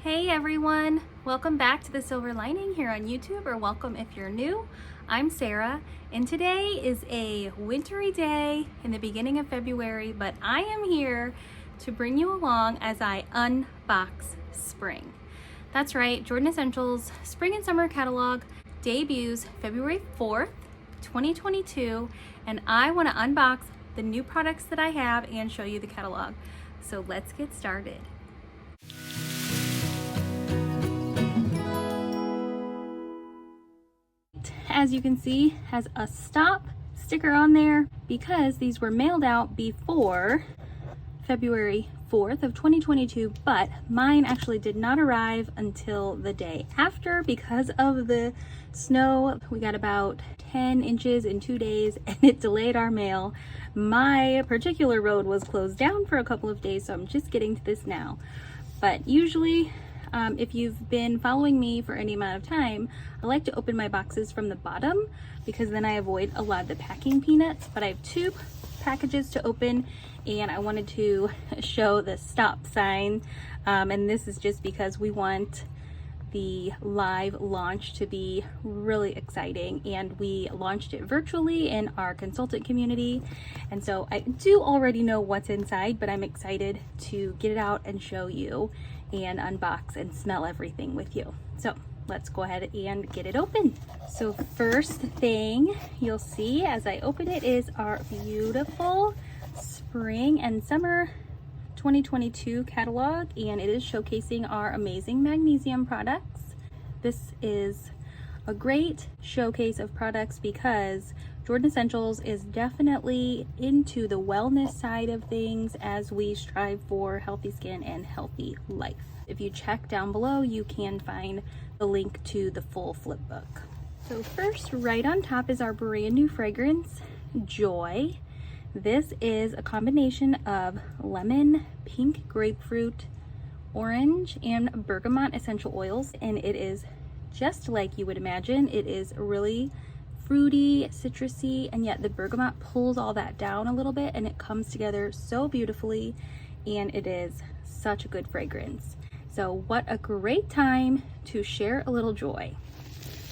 Hey everyone, welcome back to The Silver Lining here on YouTube, or welcome if you're new. I'm Sarah, and today is a wintry day in the beginning of February, but I am here to bring you along as I unbox spring. That's right, Jordan Essentials Spring and Summer Catalog debuts February 4th, 2022, and I want to unbox the new products that I have and show you the catalog. So let's get started. As you can see, has a stop sticker on there because these were mailed out before February 4th of 2022, but mine actually did not arrive until the day after because of the snow. We got about 10 inches in 2 days and it delayed our mail. My particular road was closed down for a couple of days, so I'm just getting to this now. But usually, if you've been following me for any amount of time, I like to open my boxes from the bottom because then I avoid a lot of the packing peanuts. But I have two packages to open and I wanted to show the stop sign. And this is just because we want the live launch to be really exciting, and we launched it virtually in our consultant community, and so I do already know what's inside, but I'm excited to get it out and show you and unbox and smell everything with you. So let's go ahead and get it open. So first thing you'll see as I open it is our beautiful spring and summer 2022 catalog, and it is showcasing our amazing magnesium products. This is a great showcase of products because Jordan Essentials is definitely into the wellness side of things as we strive for healthy skin and healthy life. If you check down below, you can find the link to the full flip book. So first, right on top is our brand new fragrance, Joy. This is a combination of lemon, pink grapefruit, orange, and bergamot essential oils, and it is just like you would imagine. It is really fruity, citrusy, and yet the bergamot pulls all that down a little bit and it comes together so beautifully, and it is such a good fragrance. So what a great time to share a little joy.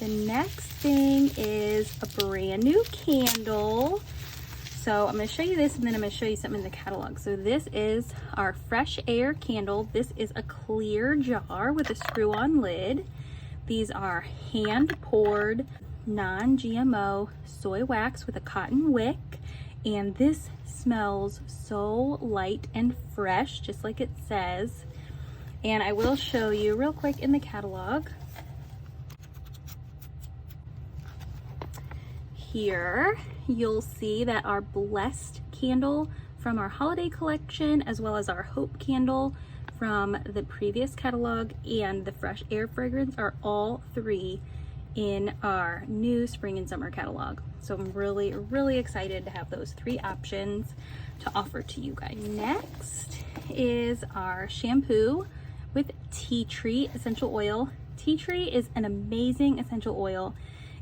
The next thing is a brand new candle. So I'm going to show you this and then I'm going to show you something in the catalog. So this is our Fresh Air candle. This is a clear jar with a screw-on lid. These are hand-poured, non-GMO soy wax with a cotton wick. And this smells so light and fresh, just like it says. And I will show you real quick in the catalog. Here you'll see that our Blessed candle from our holiday collection, as well as our Hope candle from the previous catalog, and the Fresh Air fragrance are all three in our new spring and summer catalog. So I'm really excited to have those three options to offer to you guys. Next is our shampoo with tea tree essential oil. Tea tree is an amazing essential oil.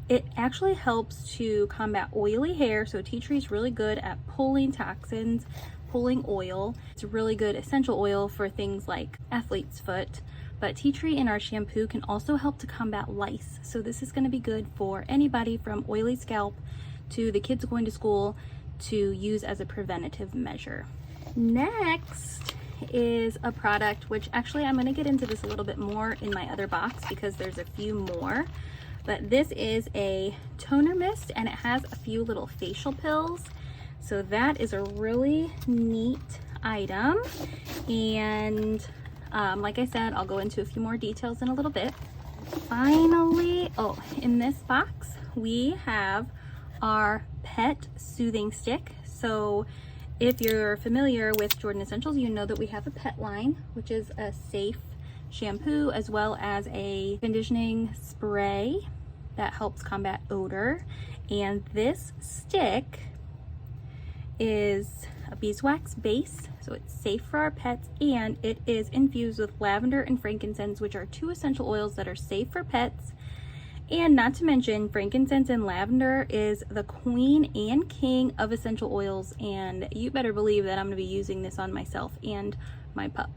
It actually helps to combat oily hair, so tea tree is really good at pulling toxins, pulling oil. It's a really good essential oil for things like athlete's foot, but tea tree in our shampoo can also help to combat lice. So this is going to be good for anybody from oily scalp to the kids going to school to use as a preventative measure. Next is a product, which actually I'm going to get into this a little bit more in my other box because there's a few more. But this is a toner mist and it has a few little facial pills. So that is a really neat item. And like I said, I'll go into a few more details in a little bit. Finally, in this box, we have our pet soothing stick. So if you're familiar with Jordan Essentials, you know that we have a pet line, which is a safe shampoo as well as a conditioning spray that helps combat odor. And this stick is a beeswax base, so it's safe for our pets, and it is infused with lavender and frankincense, which are two essential oils that are safe for pets. And not to mention, frankincense and lavender is the queen and king of essential oils, and you better believe that I'm going to be using this on myself and my pup.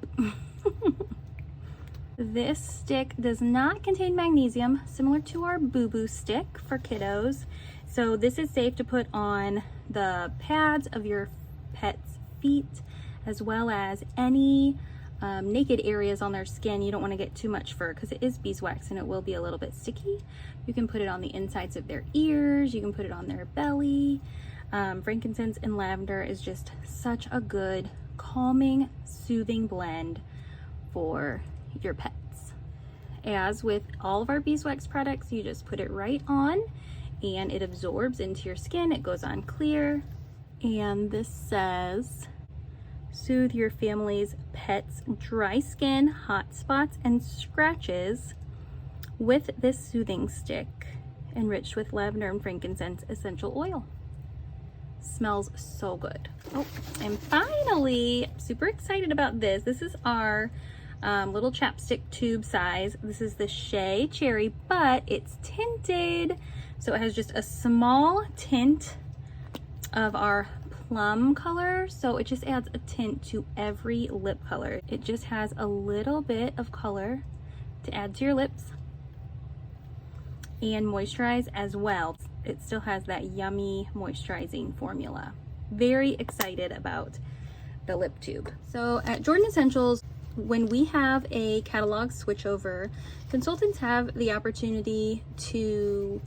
This stick does not contain magnesium, similar to our Boo Boo stick for kiddos. So this is safe to put on the pads of your pet's feet, as well as any naked areas on their skin. You don't want to get too much fur because it is beeswax and it will be a little bit sticky. You can put it on the insides of their ears, you can put it on their belly. Frankincense and lavender is just such a good, calming, soothing blend for your pets. As with all of our beeswax products, you just put it right on and it absorbs into your skin. It goes on clear. And this says, soothe your family's pets' dry skin, hot spots, and scratches with this soothing stick, enriched with lavender and frankincense essential oil. Smells so good. Oh, and finally, super excited about this. This is our little chapstick tube size. This is the Shea Cherry, but it's tinted. So it has just a small tint of our plum color, so it just adds a tint to every lip color. It just has a little bit of color to add to your lips and moisturize as well. It still has that yummy moisturizing formula. Very excited about the lip tube. So at Jordan Essentials, when we have a catalog switchover, consultants have the opportunity to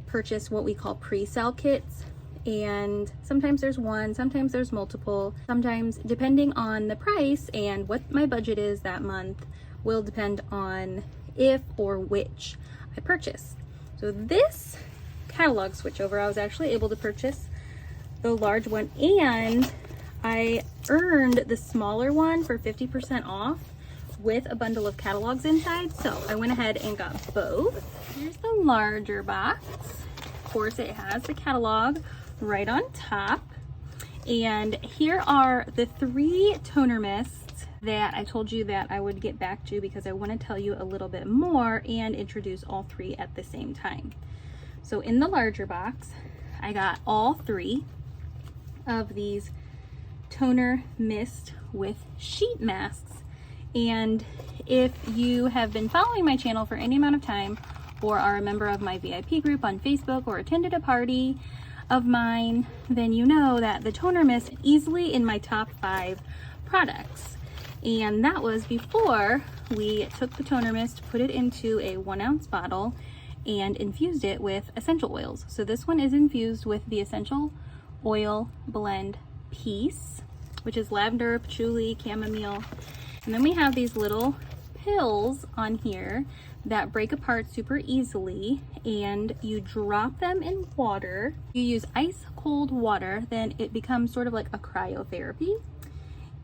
purchase what we call pre-sale kits. And sometimes there's one, sometimes there's multiple. Sometimes, depending on the price and what my budget is that month, will depend on if or which I purchase. So this catalog switchover, I was actually able to purchase the large one, and I earned the smaller one for 50% off with a bundle of catalogs inside. So I went ahead and got both. Here's the larger box. Of course, it has the catalog right on top. And here are the 3 toner mists that I told you that I would get back to, because I want to tell you a little bit more and introduce all 3 at the same time. So in the larger box, I got all 3 of these toner mist with sheet masks. And if you have been following my channel for any amount of time, or are a member of my VIP group on Facebook, or attended a party of mine, then you know that the toner mist is easily in my top 5 products. And that was before we took the toner mist, put it into a 1-ounce bottle, and infused it with essential oils. So this one is infused with the essential oil blend Peace, which is lavender, patchouli, chamomile. And then we have these little pills on here that break apart super easily, and you drop them in water. You use ice cold water, then it becomes sort of like a cryotherapy,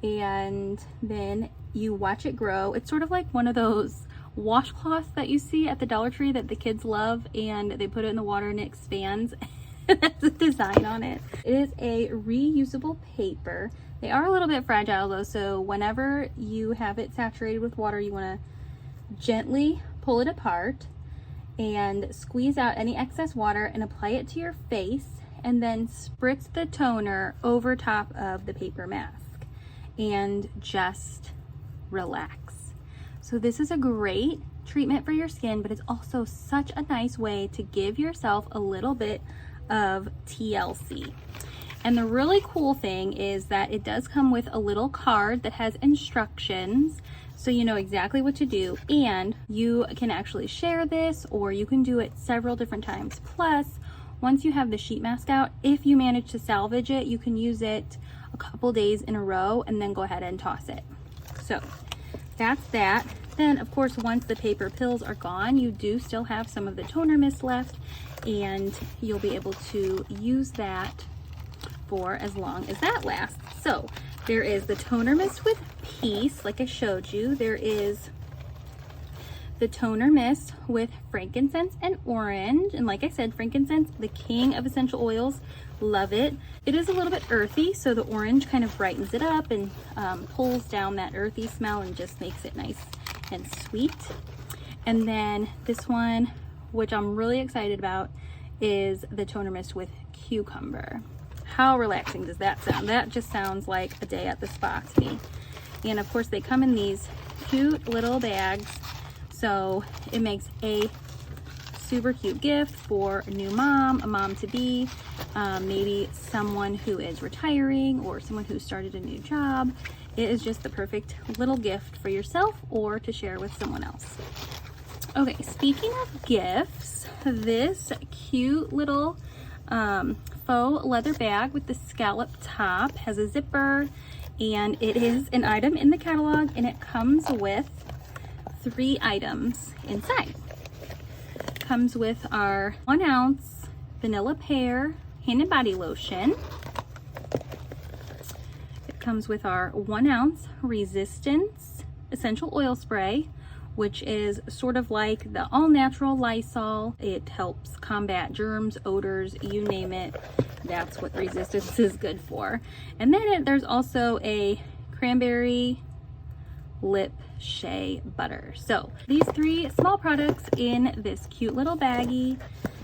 and then you watch it grow. It's sort of like one of those washcloths that you see at the Dollar Tree that the kids love, and they put it in the water and it expands. That's the design on it. It is a reusable paper. They are a little bit fragile though, so whenever you have it saturated with water, you want to gently pull it apart and squeeze out any excess water and apply it to your face, and then spritz the toner over top of the paper mask and just relax. So this is a great treatment for your skin, but it's also such a nice way to give yourself a little bit of TLC. And the really cool thing is that it does come with a little card that has instructions, so you know exactly what to do, and you can actually share this, or you can do it several different times. Plus, once you have the sheet mask out, if you manage to salvage it, you can use it a couple days in a row and then go ahead and toss it. So that's that. Then of course, once the paper pills are gone, you do still have some of the toner mist left, and you'll be able to use that for as long as that lasts. So there is the toner mist with Peace, like I showed you. There is the toner mist with frankincense and orange, and like I said, frankincense, the king of essential oils. Love it. It is a little bit earthy, so the orange kind of brightens it up and pulls down that earthy smell and just makes it nice and sweet. And then this one, which I'm really excited about, is the toner mist with cucumber. How relaxing does that sound? That just sounds like a day at the spa to me. And of course, they come in these cute little bags. So it makes a super cute gift for a new mom, a mom-to-be, maybe someone who is retiring or someone who started a new job. It is just the perfect little gift for yourself or to share with someone else. Okay, speaking of gifts, this cute little faux leather bag with the scallop top has a zipper, and it is an item in the catalog, and it comes with 3 items inside. It comes with our 1 ounce vanilla pear hand and body lotion. It comes with our 1 ounce resistance essential oil spray, which is sort of like the all-natural Lysol. It helps combat germs, odors, you name it. That's what resistance is good for. And then there's also a cranberry lip shea butter. So these 3 small products in this cute little baggie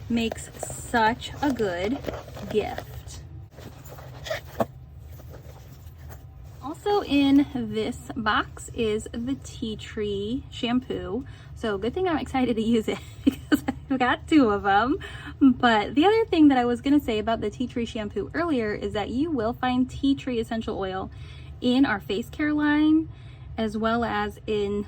makes such a good gift. Also in this box is the tea tree shampoo. So good thing I'm excited to use it because I've got 2 of them. But the other thing that I was going to say about the tea tree shampoo earlier is that you will find tea tree essential oil in our face care line, as well as in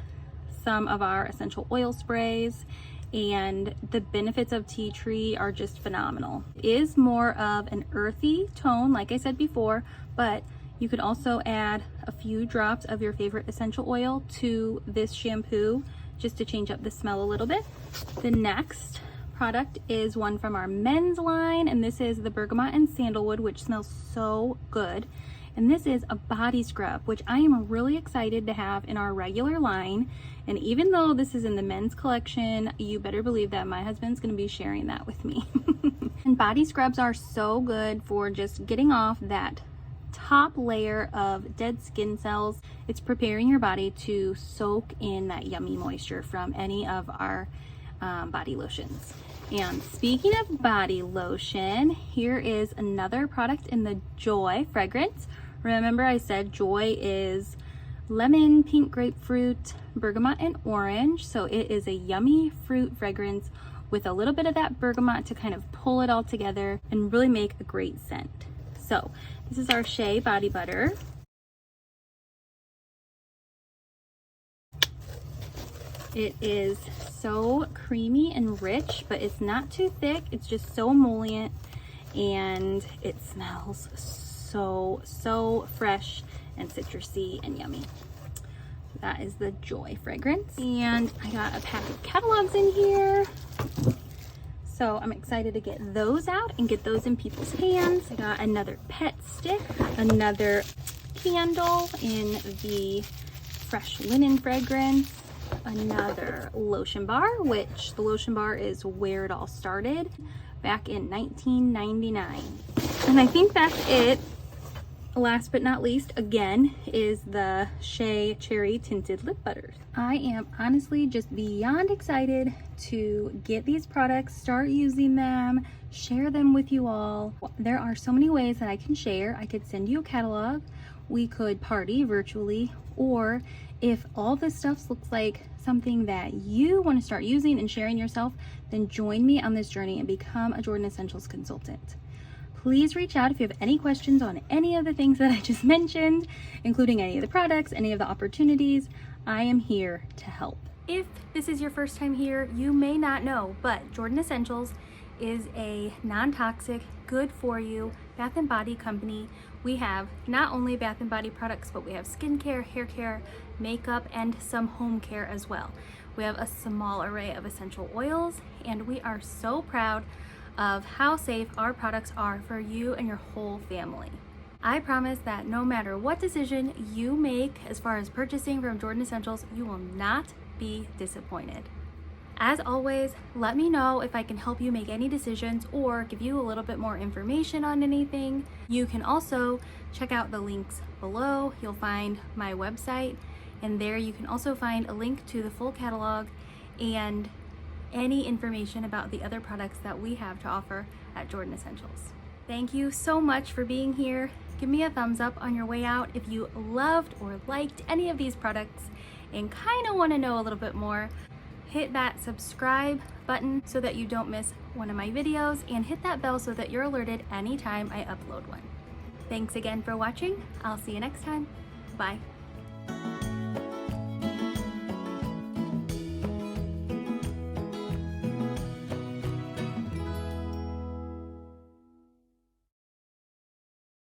some of our essential oil sprays. And the benefits of tea tree are just phenomenal. It is more of an earthy tone, like I said before, but you could also add a few drops of your favorite essential oil to this shampoo just to change up the smell a little bit. The next product is one from our men's line, and this is the Bergamot and Sandalwood, which smells so good. And this is a body scrub, which I am really excited to have in our regular line. And even though this is in the men's collection, you better believe that my husband's gonna be sharing that with me. And body scrubs are so good for just getting off that top layer of dead skin cells. It's preparing your body to soak in that yummy moisture from any of our body lotions. And speaking of body lotion, here is another product in the Joy fragrance. Remember I said Joy is lemon, pink grapefruit, bergamot, and orange. So it is a yummy fruit fragrance with a little bit of that bergamot to kind of pull it all together and really make a great scent. So this is our Shea body butter. It is so creamy and rich, but it's not too thick. It's just so emollient, and it smells so fresh and citrusy and yummy. That is the Joy fragrance. And I got a pack of catalogs in here. So I'm excited to get those out and get those in people's hands. I got another pet stick, another candle in the fresh linen fragrance, another lotion bar, which the lotion bar is where it all started back in 1999. And I think that's it. Last but not least, again, is the Shea Cherry Tinted Lip Butters. I am honestly just beyond excited to get these products, start using them, share them with you all. There are so many ways that I can share. I could send you a catalog, we could party virtually, or if all this stuff looks like something that you want to start using and sharing yourself, then join me on this journey and become a Jordan Essentials consultant. Please reach out if you have any questions on any of the things that I just mentioned, including any of the products, any of the opportunities. I am here to help. If this is your first time here, you may not know, but Jordan Essentials is a non-toxic, good for you bath and body company. We have not only bath and body products, but we have skincare, hair care, makeup, and some home care as well. We have a small array of essential oils, and we are so proud of how safe our products are for you and your whole family. I promise that no matter what decision you make as far as purchasing from Jordan Essentials, you will not be disappointed. As always, let me know if I can help you make any decisions or give you a little bit more information on anything. You can also check out the links below. You'll find my website, and there you can also find a link to the full catalog and any information about the other products that we have to offer at Jordan Essentials. Thank you so much for being here. Give me a thumbs up on your way out if you loved or liked any of these products, and kind of want to know a little bit more, hit that subscribe button so that you don't miss one of my videos, and hit that bell so that you're alerted anytime I upload one. Thanks again for watching. I'll see you next time. Bye.